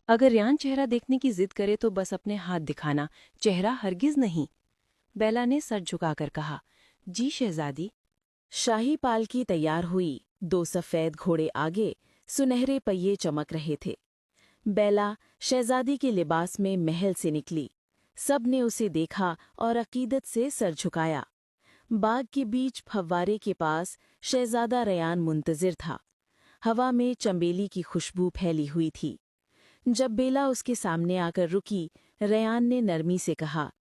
अगर रियान चेहरा देखने की जिद करे तो बस अपने हाथ दिखाना, चेहरा हरगिज नहीं। बेला ने सर झुकाकर कहा, जी शहजादी। शाही पालकी तैयार हुई। 2 सफेद घोड़े आगे, सुनहरे पहिए चमक रहे थे। बेला शहजादी के लिबास में महल से निकली। सब ने उसे देखा और अकीदत से सर झुकाया। बाग के बीच फव्वारे के पास शहजादा रयान मुंतजिर था। हवा में चंबेली की खुशबू फैली हुई थी। जब बेला उसके सामने आकर रुकी, रयान ने नरमी से कहा,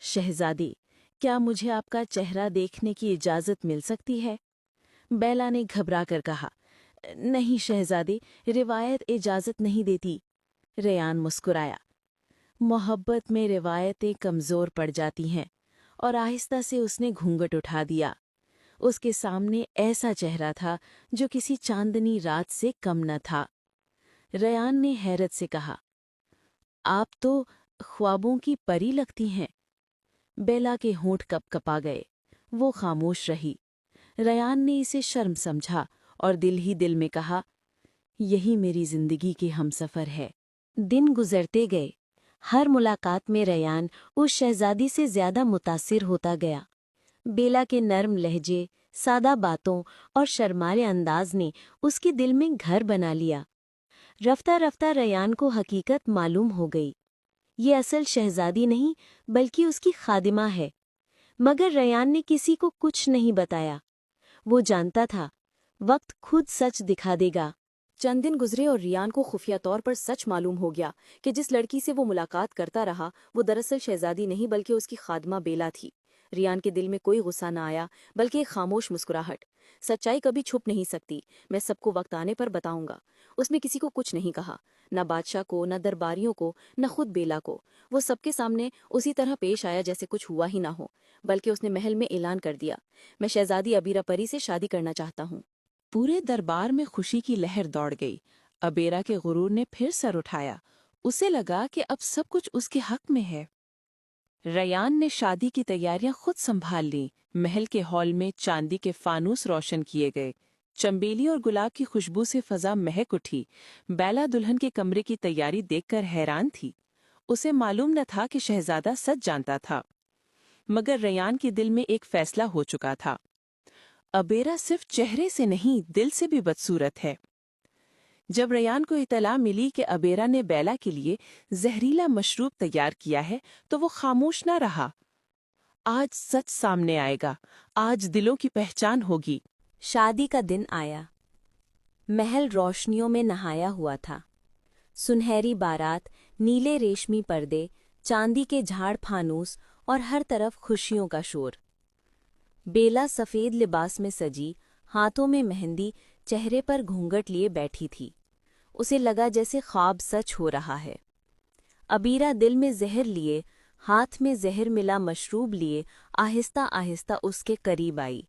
शहजादी, क्या मुझे आपका चेहरा देखने की इजाज़त मिल सकती है? बेला ने घबरा कर कहा, नहीं शहजादी, रिवायत इजाज़त नहीं देती। रयान मुस्कुराया, मोहब्बत में रिवायतें कमज़ोर पड़ जाती हैं। और आहिस्ता से उसने घूंघट उठा दिया। उसके सामने ऐसा चेहरा था जो किसी चांदनी रात से कम न था। रयान ने हैरत से कहा, आप तो ख्वाबों की परी लगती हैं। बेला के होंठ कपकपा गए। वो खामोश रही। रयान ने इसे शर्म समझा और दिल ही दिल में कहा, यही मेरी जिंदगी के हमसफर है। दिन गुजरते गए। हर मुलाकात में रयान उस शहजादी से ज्यादा मुतासिर होता गया। बेला के नर्म लहजे, सादा बातों और शर्माले अंदाज ने उसके दिल में घर बना लिया। रफ्ता रफ्ता रयान को हकीकत मालूम हो गई। ये असल शहजादी नहीं बल्कि उसकी खादिमा है। मगर रयान ने किसी को कुछ नहीं बताया। वो जानता था, वक्त खुद सच दिखा देगा। चंद दिन गुजरे और रियान को खुफिया तौर पर सच मालूम हो गया कि जिस लड़की से वो मुलाकात करता रहा वो दरअसल शहजादी नहीं बल्कि उसकी खादमा बेला थी। रियान के दिल में कोई गुस्सा न आया बल्कि एक खामोश मुस्कुराहट। सच्चाई कभी छुप नहीं सकती, मैं सबको वक्त आने पर बताऊंगा। उसने किसी को कुछ नहीं कहा, न बादशाह को, न दरबारियों को, न खुद बेला को। वो सबके सामने उसी तरह पेश आया जैसे कुछ हुआ ही ना हो। बल्कि उसने महल में ऐलान कर दिया, मैं शहजादी अबीरा परी से शादी करना चाहता हूँ। पूरे दरबार में खुशी की लहर दौड़ गई। अबेरा के गुरूर ने फिर सर उठाया। उसे लगा कि अब सब कुछ उसके हक में है। रयान ने शादी की तैयारियां खुद संभाल ली। महल के हॉल में चांदी के फानूस रोशन किए गए। चंबेली और गुलाब की खुशबू से फजा महक उठी। बेला दुल्हन के कमरे की तैयारी देखकर हैरान थी। उसे मालूम न था कि शहजादा सच जानता था। मगर रयान के दिल में एक फैसला हो चुका था। अबेरा सिर्फ चेहरे से नहीं, दिल से भी बदसूरत है। जब रयान को इतला मिली कि अबेरा ने बेला के लिए जहरीला मशरूब तैयार किया है तो वो खामोश न रहा। आज सच सामने आएगा, आज दिलों की पहचान होगी। शादी का दिन आया। महल रोशनियों में नहाया हुआ था। सुनहरी बारात, नीले रेशमी पर्दे, चांदी के झाड़ फानूस और हर तरफ खुशियों का शोर। बेला सफेद लिबास में सजी, हाथों में मेहंदी, चेहरे पर घूंघट लिए बैठी थी। उसे लगा जैसे ख्वाब सच हो रहा है। अबीरा दिल में जहर लिए, हाथ में जहर मिला मशरूब लिए आहिस्ता आहिस्ता उसके करीब आई।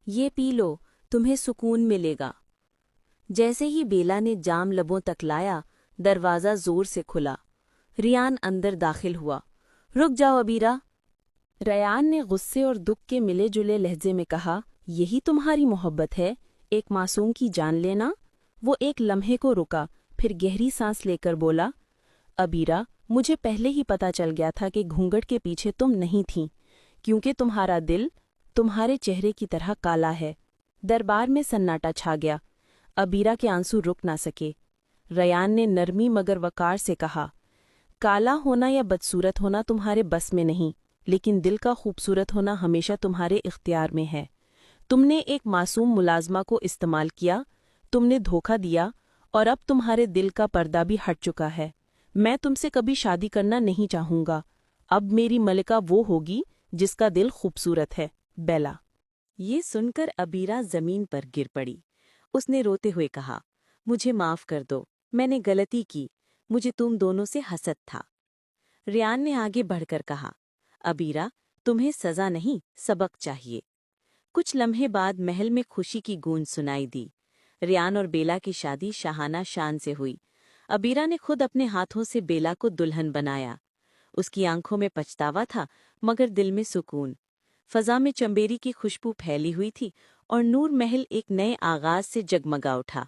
ये पी लो, तुम्हें सुकून मिलेगा। जैसे ही बेला ने जाम लबों तक लाया, दरवाज़ा जोर से खुला। रियान अंदर दाखिल हुआ। रुक जाओ अबीरा। रयान ने गुस्से और दुख के मिले जुले लहजे में कहा, यही तुम्हारी मोहब्बत है, एक मासूम की जान लेना? वो एक लम्हे को रुका, फिर गहरी सांस लेकर बोला, अबीरा, मुझे पहले ही पता चल गया था कि घूंघट के पीछे तुम नहीं थीं, क्योंकि तुम्हारा दिल तुम्हारे चेहरे की तरह काला है। दरबार में सन्नाटा छा गया। अबीरा के आंसू रुक ना सके। रयान ने नरमी मगर वकार से कहा, काला होना या बदसूरत होना तुम्हारे बस में नहीं, लेकिन दिल का खूबसूरत होना हमेशा तुम्हारे इख्तियार में है। तुमने एक मासूम मुलाजमा को इस्तेमाल किया, तुमने धोखा दिया और अब तुम्हारे दिल का पर्दा भी हट चुका है। मैं तुमसे कभी शादी करना नहीं चाहूंगा। अब मेरी मलिका वो होगी जिसका दिल खूबसूरत है। बेला। ये सुनकर अबीरा जमीन पर गिर पड़ी। उसने रोते हुए कहा, मुझे माफ कर दो, मैंने गलती की, मुझे तुम दोनों से हसद था। रियान ने आगे बढ़कर कहा, अबीरा, तुम्हें सजा नहीं सबक चाहिए। कुछ लम्हे बाद महल में खुशी की गूंज सुनाई दी। रियान और बेला की शादी शाहाना शान से हुई। अबीरा ने खुद अपने हाथों से बेला को दुल्हन बनाया। उसकी आंखों में पछतावा था मगर दिल में सुकून। फजा में चंबेरी की खुशबू फैली हुई थी और नूर महल एक नए आगाज से जगमगा उठा।